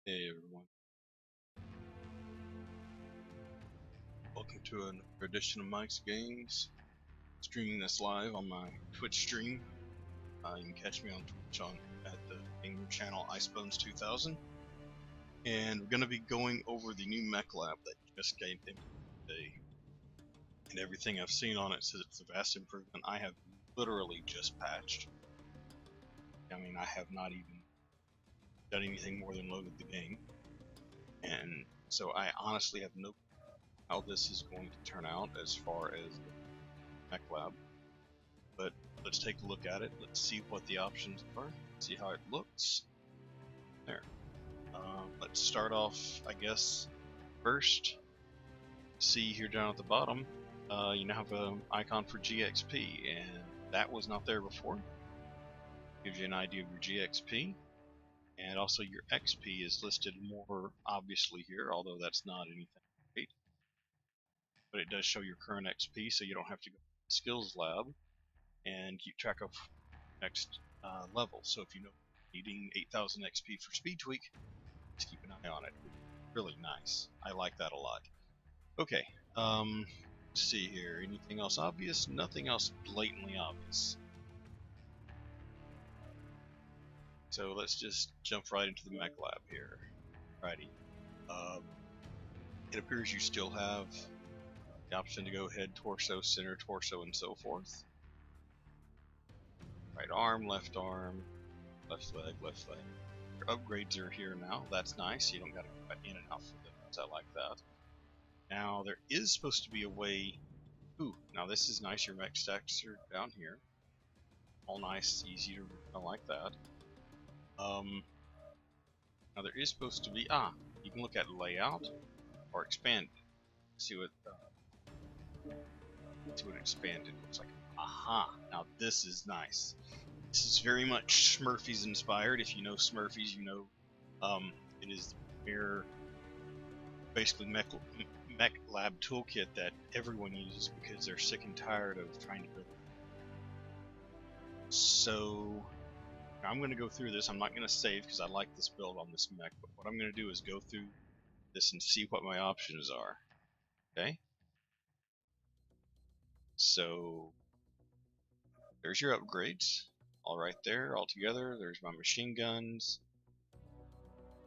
Hey everyone, welcome to another edition of Mike's Games. Streaming this live on my Twitch stream. You can catch me on Twitch at the gamer channel Icebones2000. And we're going to be going over the new Mech Lab that just came in today. And everything I've seen on it says it's a vast improvement. I have literally just patched. I mean, I have not even done anything more than loaded the game. And so I honestly have no how this is going to turn out as far as the Mechlab, but let's take a look at it. Let's see what the options are, see how it looks. There. Let's start off, I guess, first. See here down at the bottom, you now have an icon for GXP, and that was not there before. Gives you an idea of your GXP, and also your XP is listed more obviously here, although that's not anything great. But it does show your current XP, so you don't have to go to the skills lab and keep track of next level. So if you know needing 8,000 XP for speed tweak, just keep an eye on it. Really nice. I like that a lot. Okay, let's see here. Anything else obvious? Nothing else blatantly obvious. So let's just jump right into the Mech Lab here. Righty. It appears you still have the option to go head, torso, center, torso, and so forth. Right arm, left leg, left leg. Your upgrades are here now. That's nice. You don't got to cut in and out for those. I like that. Now there is supposed to be a way. Ooh, now this is nice. Your mech stacks are down here. All nice, easy to. I like that. Now there is supposed to be. You can look at layout or expand. See what expanded looks like. Aha! Now this is nice. This is very much Smurf Ease inspired. If you know Smurf Ease, you know it is the premier, basically Mech Lab toolkit that everyone uses because they're sick and tired of trying to build. So I'm going to go through this. I'm not going to save because I like this build on this mech, but what I'm going to do is go through this and see what my options are. Okay? So there's your upgrades. All right there, all together. There's my machine guns.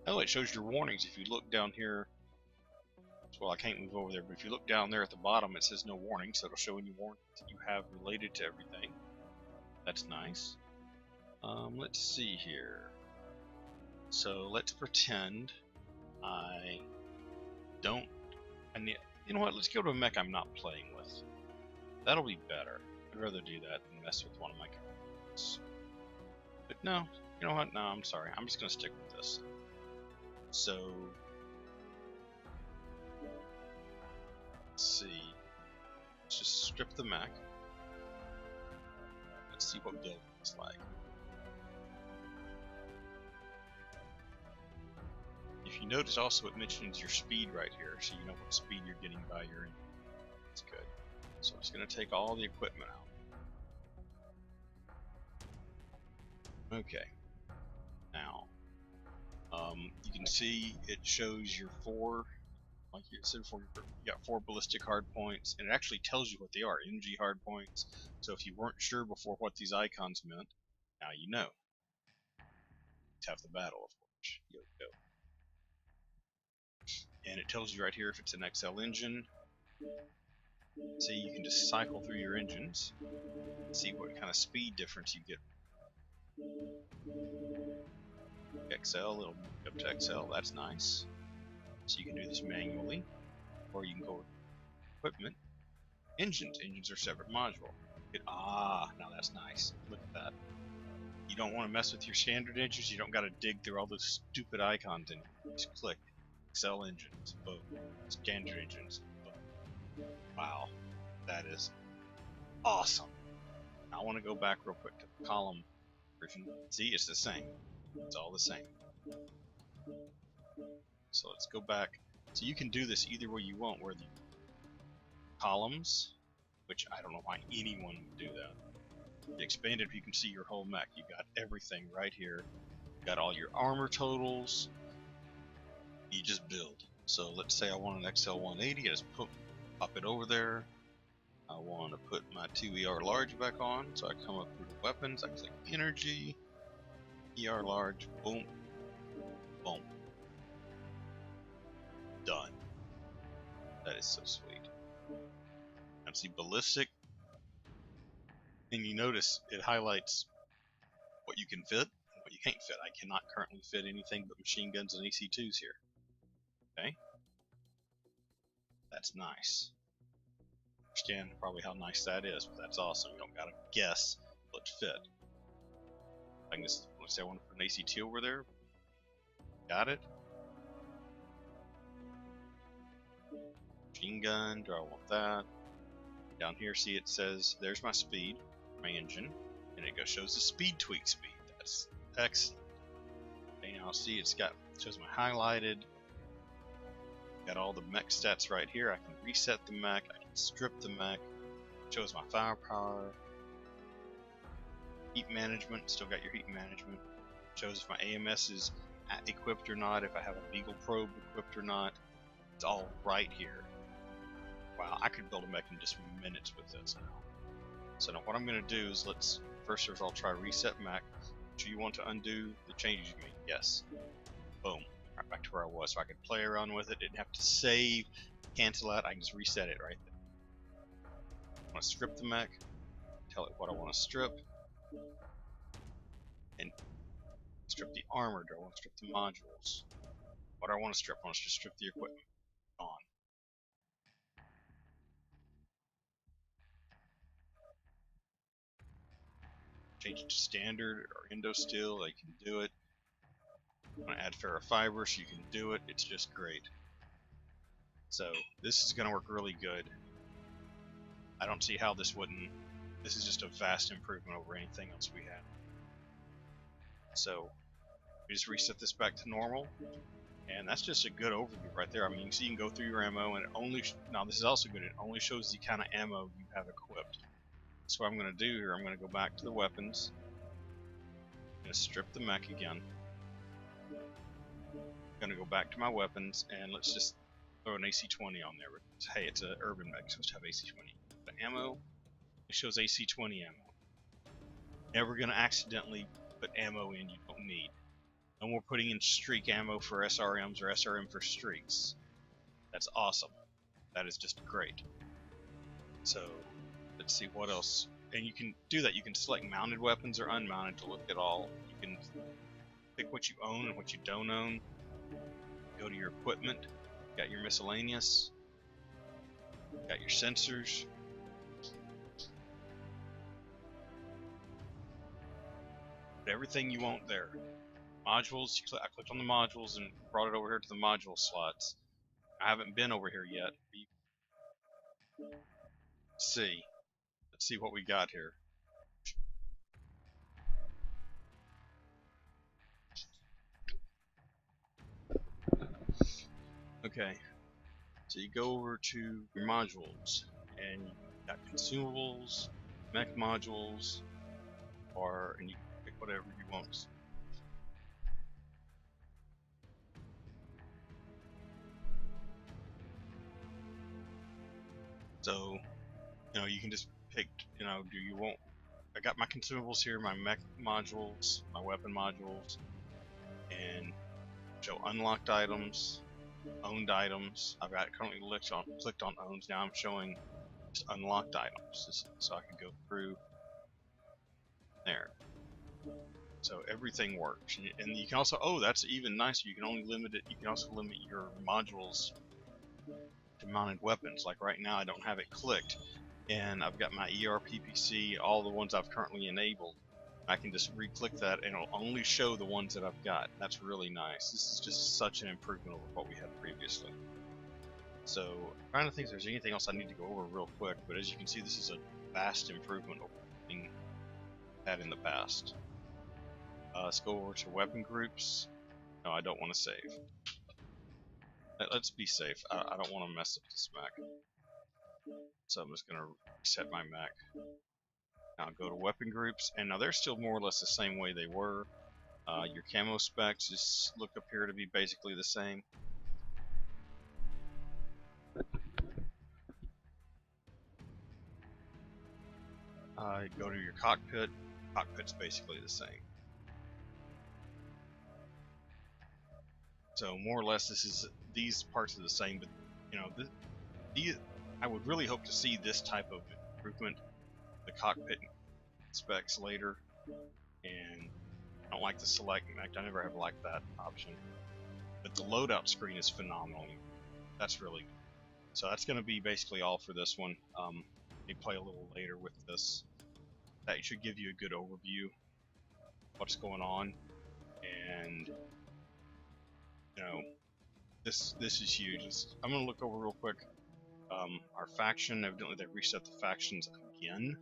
Oh, it shows your warnings. If you look down here, well, I can't move over there, but if you look down there at the bottom, it says no warning, so it'll show any warnings that you have related to everything. That's nice. Let's see here. So let's pretend I don't. You know what? Let's go to a mech I'm not playing with. That'll be better. I'd rather do that than mess with one of my characters. But no, you know what? No, I'm sorry. I'm just gonna stick with this. So let's see. Let's just strip the mech. Let's see what build looks like. If you notice also it mentions your speed right here, so you know what speed you're getting by your engine. That's good. So it's going to take all the equipment out. Okay. Now, you can see it shows your like you said before, you got 4 ballistic hard points, and it actually tells you what they are, MG hard points. So if you weren't sure before what these icons meant, now you know. Let's have the battle, of course. Yo, yo. And it tells you right here if it's an XL engine. See, you can just cycle through your engines, see what kind of speed difference you get. XL, it'll move up to XL, that's nice. So you can do this manually, or you can go with equipment. Engines are separate module. Now that's nice. Look at that. You don't want to mess with your standard engines, you don't got to dig through all those stupid icons in it. Just click XL engines, boom. Standard engines, boom. Wow, that is awesome. I want to go back real quick to the column version. See, it's the same. It's all the same. So let's go back. So you can do this either way you want, where the columns, which I don't know why anyone would do that. The expanded, you can see your whole mech. You got everything right here. You got all your armor totals. you just build. So let's say I want an XL180, I just pop it over there. I want to put my 2ER large back on, so I come up through the weapons, I click energy, ER large, boom, boom, done. That is so sweet. Now see ballistic, and you notice it highlights what you can fit and what you can't fit. I cannot currently fit anything but machine guns and AC2s here. Okay? That's nice. Understand probably how nice that is, but that's awesome. You don't gotta guess what fit. I can just, let's say I want to put an AC2 over there. Got it. Machine gun, do I want that? Down here, see it says, there's my speed, my engine, and it shows the speed tweak speed. That's excellent. Okay, now see it's shows my highlighted. Got all the mech stats right here. I can reset the mech, I can strip the mech, shows my firepower, heat management, still got your heat management, shows if my AMS is equipped or not, if I have a Beagle probe equipped or not. It's all right here. Wow, I could build a mech in just minutes with this now. So now what I'm going to do is first of all try reset mech. Do you want to undo the changes you made? Yes. Boom. Right back to where I was. So I could play around with it, didn't have to save, cancel out, I can just reset it right there. I want to strip the mech, tell it what I want to strip, and strip the armor. Do I want to strip the modules? What do I want to strip? I want to strip the equipment. On. Change it to standard or endo steel, I can do it. I want to add ferrofiber, so you can do it. It's just great. So this is going to work really good. I don't see how this wouldn't. This is just a vast improvement over anything else we had. So we just reset this back to normal, and that's just a good overview right there. I mean, you can see you can go through your ammo, and it only now this is also good. It only shows the kind of ammo you have equipped. So what I'm going to do here, I'm going to go back to the weapons. I'm going to strip the mech again. I'm going to go back to my weapons, and let's just throw an AC-20 on there. Because, hey, it's an urban mech, so it's have AC-20. The ammo, it shows AC-20 ammo. Never going to accidentally put ammo in you don't need. No more putting in streak ammo for SRMs or SRM for streaks. That's awesome. That is just great. So let's see what else. And you can do that. You can select mounted weapons or unmounted to look at all. You can pick what you own and what you don't own. Go to your equipment. Got your miscellaneous. Got your sensors. Put everything you want there. Modules. I clicked on the modules and brought it over here to the module slots. I haven't been over here yet. Let's see what we got here. Okay, so you go over to your modules, and you got consumables, mech modules, and you can pick whatever you want. So, you can just pick, do you want, I got my consumables here, my mech modules, my weapon modules, and show unlocked items, owned items. I've got currently clicked on owned. Now I'm showing just unlocked items, so I can go through there. So everything works, and you can also, that's even nicer. You can only limit it. You can also limit your modules to mounted weapons. Like right now, I don't have it clicked, and I've got my ERPPC, all the ones I've currently enabled. I can just re-click that, and it'll only show the ones that I've got. That's really nice. This is just such an improvement over what we had previously. So, I'm trying to think if there's anything else I need to go over real quick, but as you can see, this is a vast improvement over anything I had in the past. Let's go over to weapon groups. No, I don't want to save. Let's be safe. I don't want to mess up this mech. So I'm just going to reset my mech. Now go to weapon groups, and now they're still more or less the same way they were. Your camo specs just appear to be basically the same. Go to your cockpit. Cockpit's basically the same. So more or less, these parts are the same, but you know, I would really hope to see this type of improvement, the cockpit specs later, and I don't like the select. I never have liked that option, but the loadout screen is phenomenal. That's really good. So that's going to be basically all for this one. They play a little later with this. That should give you a good overview of what's going on, and you know, this is huge. I'm going to look over real quick. Our faction, evidently they reset the factions again.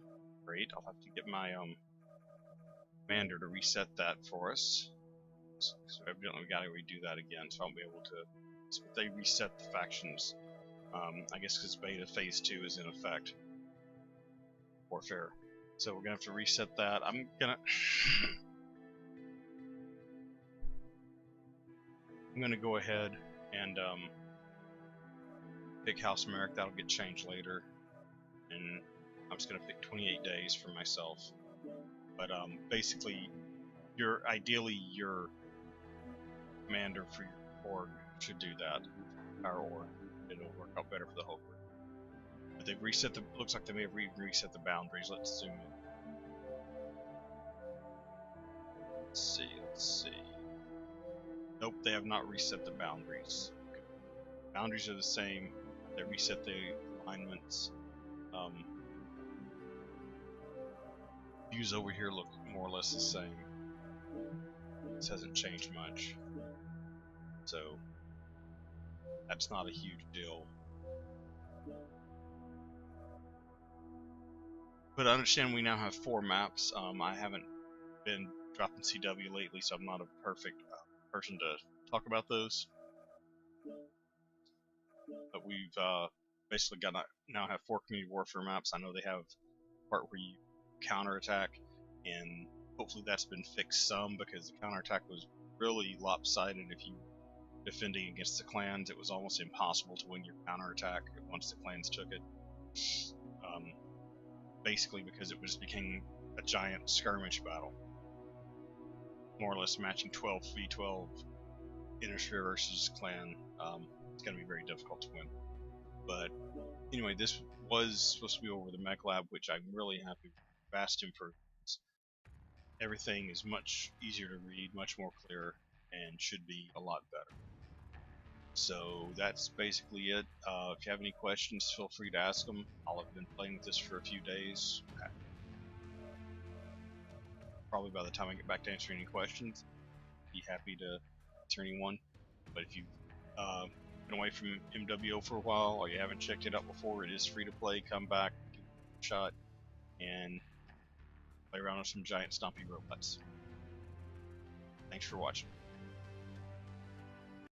Great, I'll have to get my commander to reset that for us. So evidently we got to redo that again, so I won't be able to. So they reset the factions. I guess because beta phase 2 is in effect. Warfare. So we're gonna have to reset that. I'm gonna go ahead and pick House Merrick. That'll get changed later, and I'm just gonna pick 28 days for myself. But basically, ideally your commander for your org should do that. Our org, it'll work out better for the whole group. But they've reset the. Looks like they may have reset the boundaries. Let's zoom in. Let's see. Nope, they have not reset the boundaries. Okay. Boundaries are the same. They reset the alignments. Views over here look more or less the same. This hasn't changed much. So that's not a huge deal. But I understand we now have 4 maps. I haven't been dropping CW lately, so I'm not a perfect person to talk about those. But we've basically now have 4 community warfare maps. I know they have a part where you counterattack, and hopefully that's been fixed some, because the counterattack was really lopsided. If you were defending against the clans, it was almost impossible to win your counterattack once the clans took it. Basically because it just became a giant skirmish battle. More or less matching 12v12 Innisphere versus clan. It's going to be very difficult to win. But anyway, this was supposed to be over the Mech Lab, which I'm really happy with. Vast improvements. Everything is much easier to read, much more clear, and should be a lot better. So that's basically it. If you have any questions, feel free to ask them. I'll have been playing with this for a few days. Probably by the time I get back to answering any questions, be happy to answer anyone. But if you've been away from MWO for a while, or you haven't checked it out before, it is free to play. Come back, give it a shot, and play around with some giant stompy robots. Thanks for watching.